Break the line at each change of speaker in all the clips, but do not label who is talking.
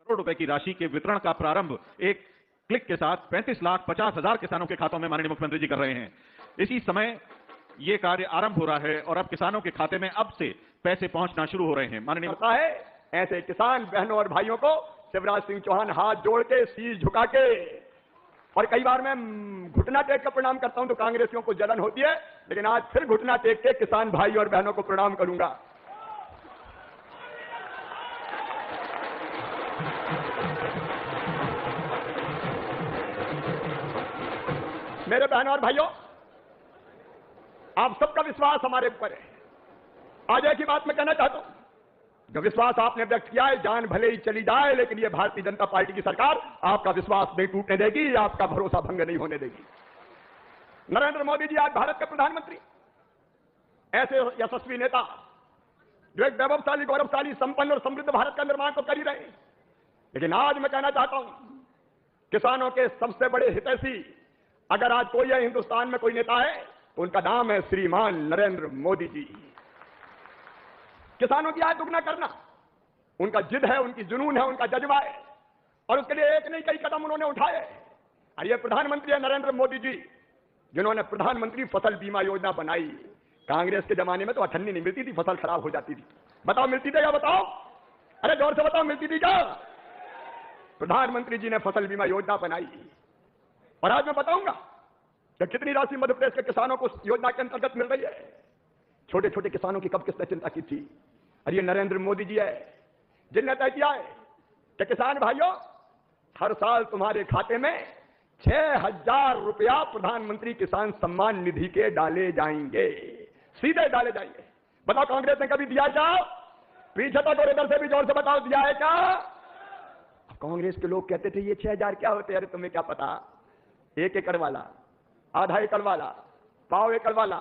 करोड़ रुपए की राशि के वितरण का प्रारंभ एक क्लिक के साथ 35,50,000 किसानों के खातों में माननीय मुख्यमंत्री जी कर रहे हैं। इसी समय ये कार्य आरंभ हो रहा है और अब किसानों के खाते में अब से पैसे पहुंचना शुरू हो रहे हैं। माननीय
करता है ऐसे किसान बहनों और भाइयों को शिवराज सिंह चौहान हाथ जोड़ के शीश झुका के, और कई बार मैं घुटना टेक कर प्रणाम करता हूं तो कांग्रेसियों को जलन होती है, लेकिन आज फिर घुटना टेक के किसान भाई और बहनों को प्रणाम करूंगा। मेरे बहनों और भाइयों, आप सबका विश्वास हमारे ऊपर है। आज एक ही बात मैं कहना चाहता हूं, जो विश्वास आपने व्यक्त किया है, जान भले ही चली जाए लेकिन ये भारतीय जनता पार्टी की सरकार आपका विश्वास नहीं टूटने देगी, आपका भरोसा भंग नहीं होने देगी। नरेंद्र मोदी जी आज भारत के प्रधानमंत्री, ऐसे यशस्वी नेता जो एक वैभवशाली, गौरवशाली, संपन्न और समृद्ध भारत का निर्माण तो कर ही रहे हैं, लेकिन आज मैं कहना चाहता हूं, किसानों के सबसे बड़े हितैषी अगर आज कोई है हिंदुस्तान में, कोई नेता है तो उनका नाम है श्रीमान नरेंद्र मोदी जी। किसानों की आय दुगना करना उनका जिद है, उनकी जुनून है, उनका जज्बा है, और उसके लिए एक नहीं कई कदम उन्होंने उठाए। और ये प्रधानमंत्री है नरेंद्र मोदी जी, जिन्होंने प्रधानमंत्री फसल बीमा योजना बनाई। कांग्रेस के जमाने में तो अठन्नी नहीं मिलती थी, फसल खराब हो जाती थी। बताओ मिलती थी क्या? बताओ, अरे जोर से बताओ, मिलती थी क्या? प्रधानमंत्री जी ने फसल बीमा योजना बनाई, और आज मैं बताऊंगा कि कितनी राशि मध्य प्रदेश के किसानों को उस योजना के अंतर्गत मिल रही है। छोटे छोटे किसानों की कब किसने चिंता की थी? और ये नरेंद्र मोदी जी है जिनने तय किया है कि किसान भाइयों, हर साल तुम्हारे खाते में 6,000 रुपया प्रधानमंत्री किसान सम्मान निधि के डाले जाएंगे, सीधे डाले जाएंगे। बताओ कांग्रेस ने कभी दिया क्या? पीछे तक और इधर से भी जोर से बताओ, दिया है क्या? कांग्रेस के लोग कहते थे ये 6,000 क्या होते? अरे तुम्हें क्या पता, 1 एकड़ वाला, आधा एकड़ वाला, पाव एकड़ वाला,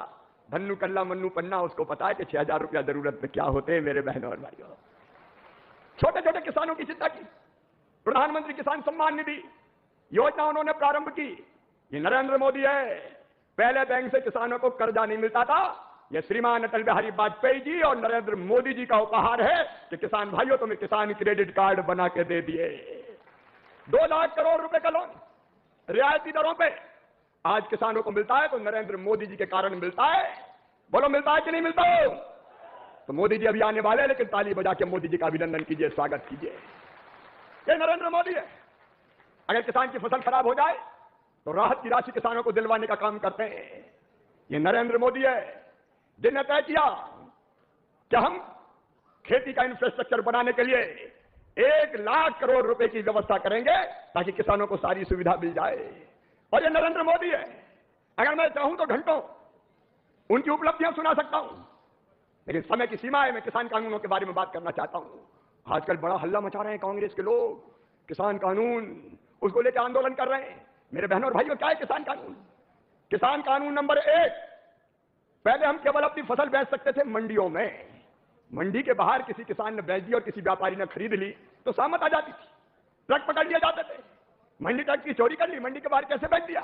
धन्नू कल्ला मन्नू पन्ना, उसको पता है कि 6,000 रुपया जरूरत में क्या होते हैं। मेरे बहनों और भाइयों, छोटे छोटे किसानों की चिंता की, प्रधानमंत्री किसान सम्मान निधि योजना उन्होंने प्रारंभ की। ये नरेंद्र मोदी है। पहले बैंक से किसानों को कर्जा नहीं मिलता था, ये श्रीमान अटल बिहारी वाजपेयी जी और नरेंद्र मोदी जी का उपहार है कि किसान भाइयों तुम्हें किसान क्रेडिट कार्ड बना के दे दिए। 2 लाख करोड़ रुपए का लोन रियायती दरों पे आज किसानों को मिलता है, तो नरेंद्र मोदी जी के कारण मिलता है। बोलो मिलता है कि नहीं मिलता? तो मोदी जी अभी आने वाले हैं, लेकिन ताली बजा के मोदी जी का अभिनंदन कीजिए, स्वागत कीजिए। ये नरेंद्र मोदी है। अगर किसान की फसल खराब हो जाए तो राहत की राशि किसानों को दिलवाने का काम करते हैं। ये नरेंद्र मोदी है जिन्हें तय किया कि हम खेती का इंफ्रास्ट्रक्चर बनाने के लिए 1 लाख करोड़ रुपए की व्यवस्था करेंगे ताकि किसानों को सारी सुविधा मिल जाए। और ये नरेंद्र मोदी है। अगर मैं चाहूं तो घंटों उनकी उपलब्धियां सुना सकता हूं, लेकिन समय की सीमा है। मैं किसान कानूनों के बारे में बात करना चाहता हूं। आजकल बड़ा हल्ला मचा रहे हैं कांग्रेस के लोग, किसान कानून, उसको लेकर आंदोलन कर रहे हैं। मेरे बहनों और भाइयों, क्या है किसान कानून? किसान कानून नंबर 1, पहले हम केवल अपनी फसल बेच सकते थे मंडियों में। मंडी के बाहर किसी किसान ने बेच दी और किसी व्यापारी ने खरीद ली तो सहमत आ जाती थी, ट्रक पकड़ लिए जाते थे। मंडी ट्रक की चोरी कर ली, मंडी के बाहर कैसे बेच दिया?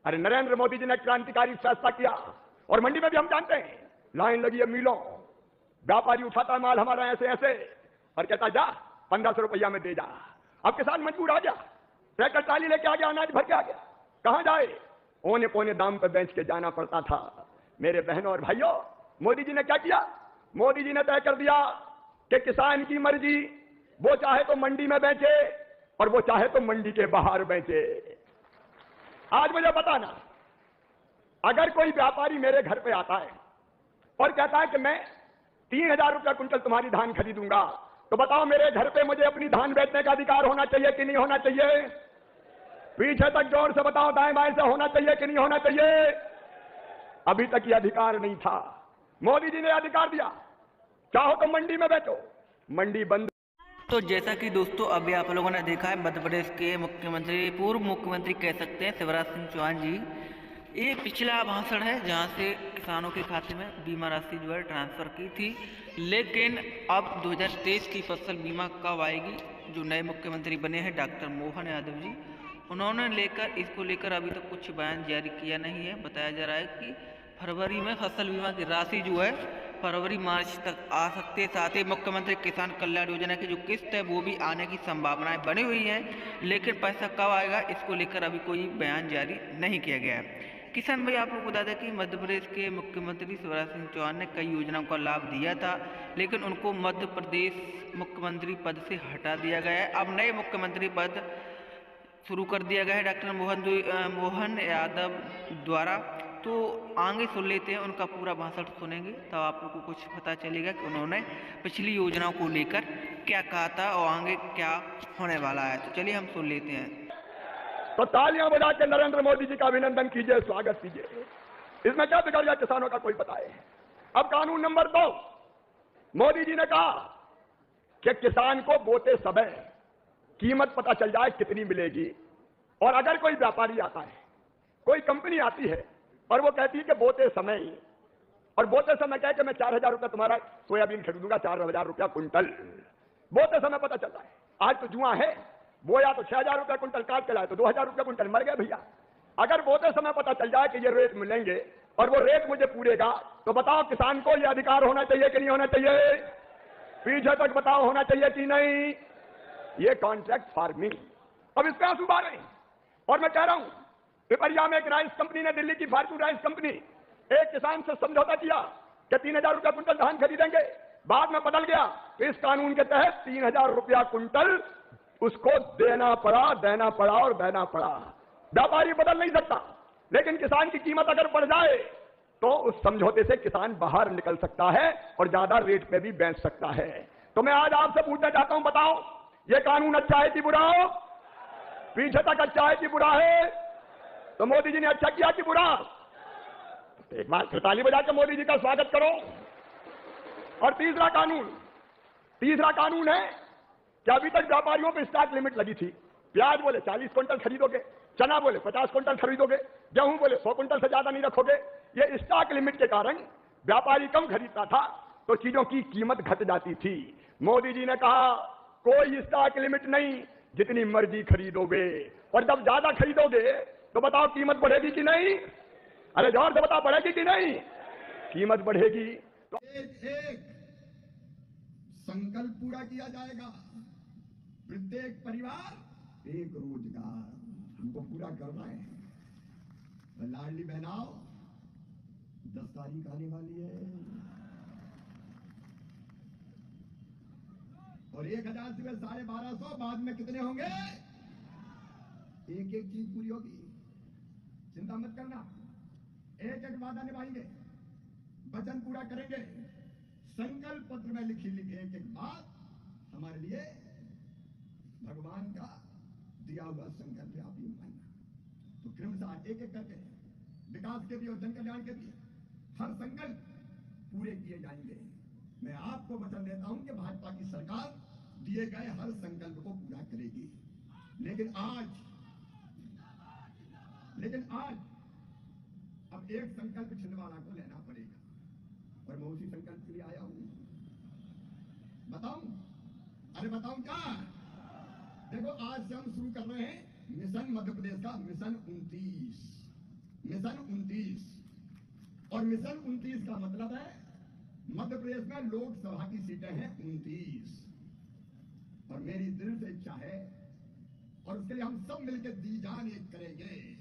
अरे नरेंद्र मोदी जी ने क्रांतिकारी फैसला किया, और मंडी में भी हम जानते हैं लाइन लगी है मीलों, व्यापारी उठाता है माल हमारा ऐसे ऐसे और कहता जा 1500 रुपया में दे जा। अब किसान मजबूर आ गया, ट्रैक्टर ट्राली लेके आ गया, अनाज भर के आ गया, कहां जाए? औने पौने दाम पर बेच के जाना पड़ता था। मेरे बहनों और भाइयों, मोदी जी ने क्या किया? मोदी जी ने तय कर दिया कि किसान की मर्जी, वो चाहे तो मंडी में बेचे और वो चाहे तो मंडी के बाहर बेचे। आज मुझे बताना, अगर कोई व्यापारी मेरे घर पे आता है और कहता है कि मैं 3,000 रुपया कुंटल तुम्हारी धान खरीदूंगा, तो बताओ मेरे घर पे मुझे अपनी धान बेचने का अधिकार होना चाहिए कि नहीं होना चाहिए? पीछे तक जोर से बताओ, दाएं बाएं से होना चाहिए कि नहीं होना चाहिए? अभी तक ये अधिकार नहीं था, मोदी जी ने अधिकार दिया। चाहो तो मंडी में बेचो, मंडी बंद।
तो जैसा कि दोस्तों अभी आप लोगों ने देखा है, मध्य प्रदेश के मुख्यमंत्री, पूर्व मुख्यमंत्री कह सकते हैं, शिवराज सिंह चौहान जी, ये पिछला भाषण है जहां से किसानों के खाते में बीमा राशि जो है ट्रांसफ़र की थी। लेकिन अब 2023 की फसल बीमा कब आएगी, जो नए मुख्यमंत्री बने हैं डॉक्टर मोहन यादव जी, उन्होंने इसको लेकर अभी तक कुछ बयान जारी किया नहीं है। बताया जा रहा है कि फरवरी में फसल बीमा की राशि जो है फरवरी मार्च तक आ सकते हैं। साथ ही मुख्यमंत्री किसान कल्याण योजना की जो किस्त है वो भी आने की संभावनाएं बनी हुई हैं, लेकिन पैसा कब आएगा इसको लेकर अभी कोई बयान जारी नहीं किया गया है। किसान भाई, आप लोग बता दें कि मध्य प्रदेश के मुख्यमंत्री शिवराज सिंह चौहान ने कई योजनाओं का लाभ दिया था, लेकिन उनको मध्य प्रदेश मुख्यमंत्री पद से हटा दिया गया है। अब नए मुख्यमंत्री पद शुरू कर दिया गया है डॉक्टर मोहन यादव द्वारा। तो आगे सुन लेते हैं, उनका पूरा भाषण सुनेंगे तब आप लोग को कुछ पता चलेगा कि उन्होंने पिछली योजनाओं को लेकर क्या कहा था और आगे क्या होने वाला है। तो चलिए हम सुन लेते हैं।
तो तालियां बजा के नरेंद्र मोदी जी का अभिनंदन कीजिए, स्वागत कीजिए। इसमें क्या बिगड़ गया किसानों का कोई बताए। अब कानून नंबर 2, मोदी जी ने कहा कि किसान को बोते समय कीमत पता चल जाए कितनी मिलेगी। और अगर कोई व्यापारी आता है, कोई कंपनी आती है और वो कहती है कि बोते समय ही, और बोते समय कह के मैं 4,000 रुपया तुम्हारा सोयाबीन खरीदूंगा, 4,000 रुपया कुंटल, बोते समय पता चलता है। आज तो जुआ है, बोया तो 6,000 रुपया कुंटल, काट के लाए तो 2,000 रुपया कुंटल, मर गए भैया। अगर बोते समय पता चल जाए कि ये रेट मिलेंगे और वो रेट मुझे पूरेगा, तो बताओ किसान को ये अधिकार होना चाहिए कि नहीं होना चाहिए? पीछे तक बताओ होना चाहिए कि नहीं? ये कॉन्ट्रैक्ट फार्मिंग। अब इस पे आंसू बार रहे हैं। और मैं कह रहा हूं, पिपरिया में एक राइस कंपनी ने, दिल्ली की फॉर्च्यून राइस कंपनी, एक किसान से समझौता किया कि 3,000 रुपया कुंटल धान खरीदेंगे। बाद में बदल गया, इस कानून के तहत 3,000 रुपया कुंटल उसको देना पड़ा और देना पड़ा। व्यापारी बदल नहीं सकता, लेकिन किसान की कीमत अगर बढ़ जाए तो उस समझौते से किसान बाहर निकल सकता है और ज्यादा रेट पे भी बेच सकता है। तो मैं आज आपसे पूछना चाहता हूं, बताओ ये कानून अच्छा है कि बुरा? हो पीछे तक अच्छा है कि बुरा है? तो मोदी जी ने अच्छा किया कि बुरा? एक बार फिर ताली बजा के मोदी जी का स्वागत करो। और तीसरा कानून है कि अभी तक व्यापारियों पर स्टॉक लिमिट लगी थी। प्याज बोले 40 क्विंटल खरीदोगे, चना बोले 50 क्विंटल खरीदोगे, गेहूं बोले 100 क्विंटल से ज्यादा नहीं रखोगे। ये स्टॉक लिमिट के कारण व्यापारी कम खरीदता था तो चीजों की कीमत घट जाती थी। मोदी जी ने कहा कोई स्टॉक लिमिट नहीं, जितनी मर्जी खरीदोगे। और जब ज्यादा खरीदोगे तो बताओ कीमत बढ़ेगी कि नहीं? अरे जोर से बताओ, बढ़ेगी कि नहीं? कीमत बढ़ेगी। तो
एक संकल्प पूरा किया जाएगा। प्रत्येक परिवार एक रोजगार हमको पूरा करना है। लाडली बहनाओ 10 तारीख आने वाली है और 1,000 से 1,250 बाद में कितने होंगे? एक एक चीज पूरी होगी, चिंता मत करना। एक एक वादा निभाएंगे, वचन पूरा करेंगे। संकल्प पत्र में लिखी एक एक बात हमारे लिए भगवान का दिया हुआ संकल्प है, आप ये मानना। तो क्रमशः एक एक करके विकास के भी और जन कल्याण के भी हर संकल्प पूरे किए जाएंगे। मैं आपको वचन देता हूं कि भाजपा की सरकार दिए गए हर संकल्प को पूरा करेगी। लेकिन आज अब एक संकल्प छिंदवाड़ा को लेना पड़ेगा और मैं उसी संकल्प के लिए आया हूं। बताऊं? अरे बताऊं क्या? देखो, आज से हम शुरू कर रहे हैं मिशन मध्य प्रदेश का मिशन 29। और मिशन 29 का मतलब है मध्य प्रदेश में लोकसभा की सीटें हैं 29। और मेरी दृढ़ इच्छा है और उसके लिए हम सब मिलकर दी जान एक करेंगे।